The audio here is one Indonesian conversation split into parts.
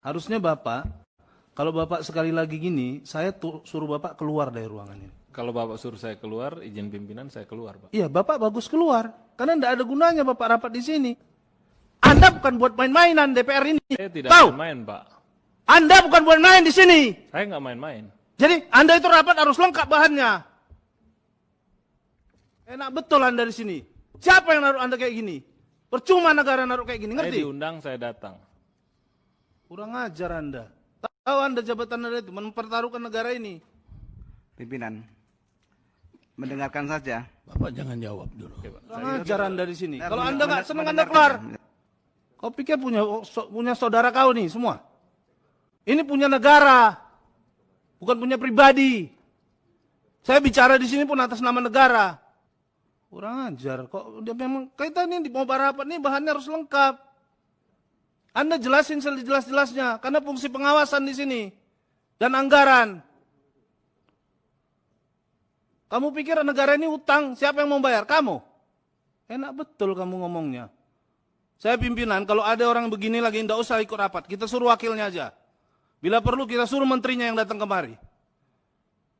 Harusnya Bapak, kalau Bapak sekali lagi gini, saya suruh Bapak keluar dari ruangan ini. Kalau Bapak suruh saya keluar, izin pimpinan saya keluar, Pak. Iya, Bapak bagus keluar. Karena tidak ada gunanya Bapak rapat di sini. Anda bukan buat main-mainan DPR ini. Saya tidak Tahu? main-main, Pak. Anda bukan buat main di sini. Saya nggak main-main. Jadi Anda itu rapat harus lengkap bahannya. Enak betul Anda di sini. Siapa yang naruh Anda kayak gini? Percuma negara naruh kayak gini, Saya ngerti? diundang, saya datang. Kurang ajar Anda. Tahu Anda jabatan Anda itu mempertaruhkan negara ini. Pimpinan, mendengarkan saja. Bapak jangan jawab dulu. Kurang ajar Anda di sini. Nah, Kalau Anda nggak senang Anda mendengarkan keluar. saja. Kau pikir punya saudara kau nih semua? Ini punya negara, bukan punya pribadi. Saya bicara di sini pun atas nama negara. Kurang ajar. Kok dia memang kita ini mau rapat nih bahannya harus lengkap. Anda jelasin sejelas-jelasnya karena fungsi pengawasan di sini dan anggaran. Kamu pikir negara ini utang, siapa yang mau bayar? Kamu. Enak betul kamu ngomongnya. Saya pimpinan, kalau ada orang begini lagi, tidak usah ikut rapat. Kita suruh wakilnya aja. Bila perlu kita suruh menterinya yang datang kemari.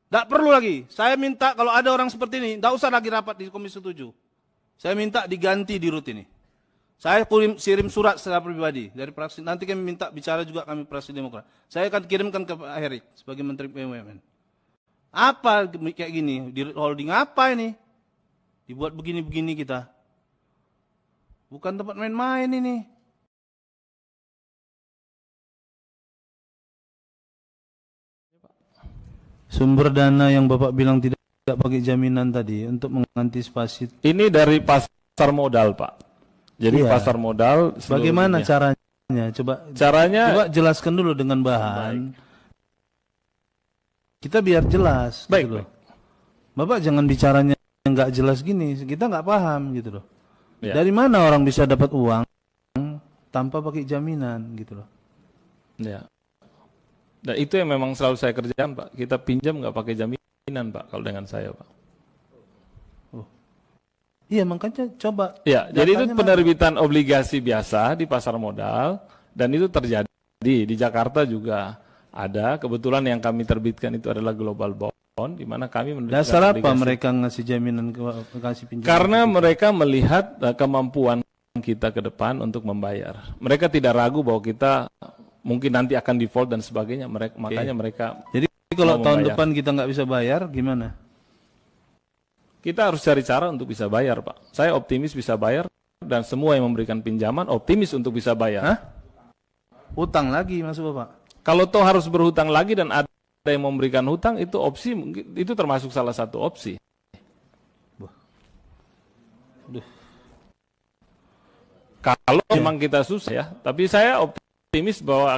Tidak perlu lagi. Saya minta kalau ada orang seperti ini, tidak usah lagi rapat di Komisi 7. Saya minta diganti di rut ini. Saya kirim surat secara pribadi dari praksi. Nanti kami minta bicara juga kami praksi Demokrat. Saya akan kirimkan ke Pak Herik sebagai Menteri BUMN. Apa kayak gini? Di holding apa ini? Dibuat begini-begini kita. Bukan tempat main-main ini. Sumber dana yang Bapak bilang tidak pakai jaminan tadi untuk mengantisipasi. Ini dari pasar modal, Pak. Jadi Iya. pasar modal. Bagaimana seluruhnya. caranya? Coba jelaskan dulu dengan bahan. Kita biar jelas. Baik, gitu loh. baik. Bapak jangan bicaranya nggak jelas gini. Kita nggak paham gitu loh. Ya. Dari mana orang bisa dapat uang tanpa pakai jaminan gitu loh. Ya. Dan itu yang memang selalu saya kerjakan, Pak. Kita pinjam nggak pakai jaminan, Pak, kalau dengan saya, Pak. Iya, makanya coba. Ya, jadi itu datanya penerbitan obligasi biasa di pasar modal, dan itu terjadi di Jakarta juga ada. Kebetulan yang kami terbitkan itu adalah global bond, di mana kami menerbitkan Dasar apa obligasi. mereka ngasih jaminan kasih pinjaman? Karena mereka melihat kemampuan kita ke depan untuk membayar. Mereka tidak ragu bahwa kita mungkin nanti akan default dan sebagainya. Makanya mereka. Jadi kalau mau tahun membayar. depan kita nggak bisa bayar, gimana? Kita harus cari cara untuk bisa bayar, Pak. Saya optimis bisa bayar, dan semua yang memberikan pinjaman optimis untuk bisa bayar. Hah? Utang lagi maksud Bapak? Kalau toh harus berhutang lagi dan ada yang memberikan hutang, itu opsi, itu termasuk salah satu opsi. Kalau memang kita susah ya, tapi saya optimis bahwa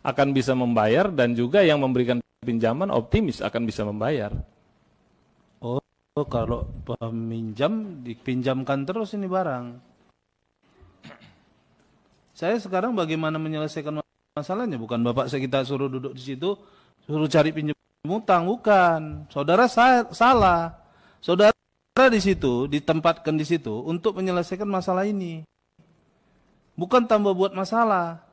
akan bisa membayar, dan juga yang memberikan pinjaman optimis akan bisa membayar. Oh, kalau peminjam dipinjamkan terus ini barang. Saya sekarang bagaimana menyelesaikan masalahnya? Bukan Bapak kita suruh duduk di situ, suruh cari pinjam utang, bukan. Saudara salah. Saudara di situ, ditempatkan di situ untuk menyelesaikan masalah ini. Bukan tambah buat masalah.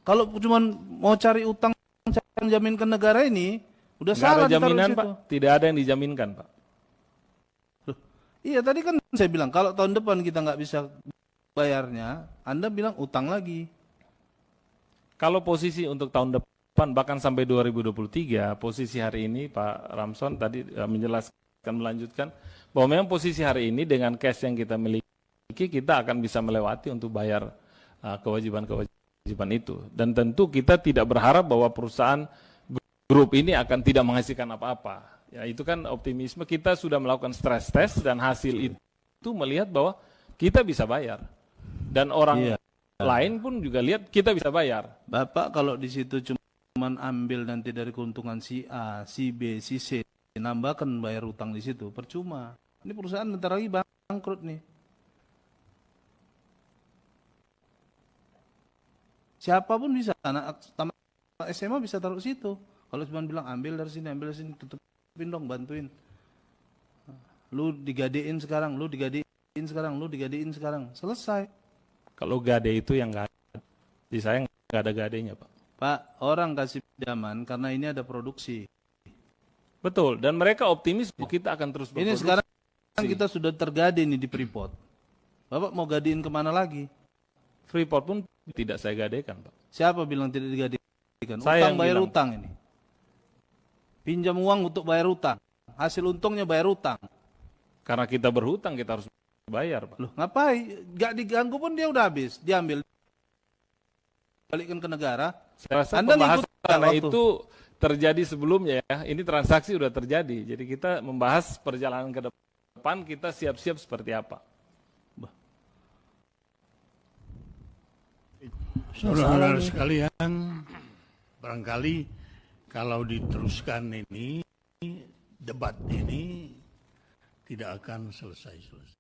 Kalau cuma mau cari utang, cari jaminkan negara ini, udah Nggak salah ada jaminan, ditaruh di Pak. situ. Tidak ada yang dijaminkan, Pak. Iya, tadi kan saya bilang kalau tahun depan kita nggak bisa bayarnya, Anda bilang utang lagi. Kalau posisi untuk tahun depan, bahkan sampai 2023, posisi hari ini Pak Ramson tadi menjelaskan, melanjutkan, bahwa memang posisi hari ini dengan cash yang kita miliki, kita akan bisa melewati untuk bayar kewajiban-kewajiban itu. Dan tentu kita tidak berharap bahwa perusahaan grup ini akan tidak menghasilkan apa-apa. Ya, itu kan optimisme. Kita sudah melakukan stress test, dan hasil itu melihat bahwa kita bisa bayar. Dan orang lain pun juga lihat kita bisa bayar. Bapak kalau di situ cuma ambil nanti dari keuntungan si A, si B, si C, nambahkan bayar utang di situ, percuma. Ini perusahaan bentar lagi bangkrut nih. Siapapun bisa, anak tamat SMA bisa taruh situ. Kalau cuma bilang ambil dari sini, tutupin dong, bantuin. Lu digadein sekarang, lu digadein sekarang, lu digadein sekarang. Selesai. Kalau gade itu yang nggak ada. Di saya nggak ada gadenya, Pak. Pak, orang kasih pinjaman karena ini ada produksi. Betul, dan mereka optimis bahwa kita akan terus Ini berproduksi. sekarang kita sudah tergade nih di Freeport. Bapak mau gadein kemana lagi? Freeport pun tidak saya gadekan, Pak. Siapa bilang tidak digadekan? Saya Utang yang bayar bilang. utang ini. Pinjam uang untuk bayar utang. Hasil untungnya bayar utang. Karena kita berhutang, kita harus bayar, Pak. Loh, ngapain? Gak diganggu pun dia udah habis. Diambil. Balikkan ke negara. Saya rasa Anda pembahasan ngikut nggak waktu? itu terjadi sebelumnya ya. Ini transaksi sudah terjadi. Jadi kita membahas perjalanan ke depan, kita siap-siap seperti apa. Saudara-saudara sekalian, barangkali kalau diteruskan ini, debat ini tidak akan selesai-selesai.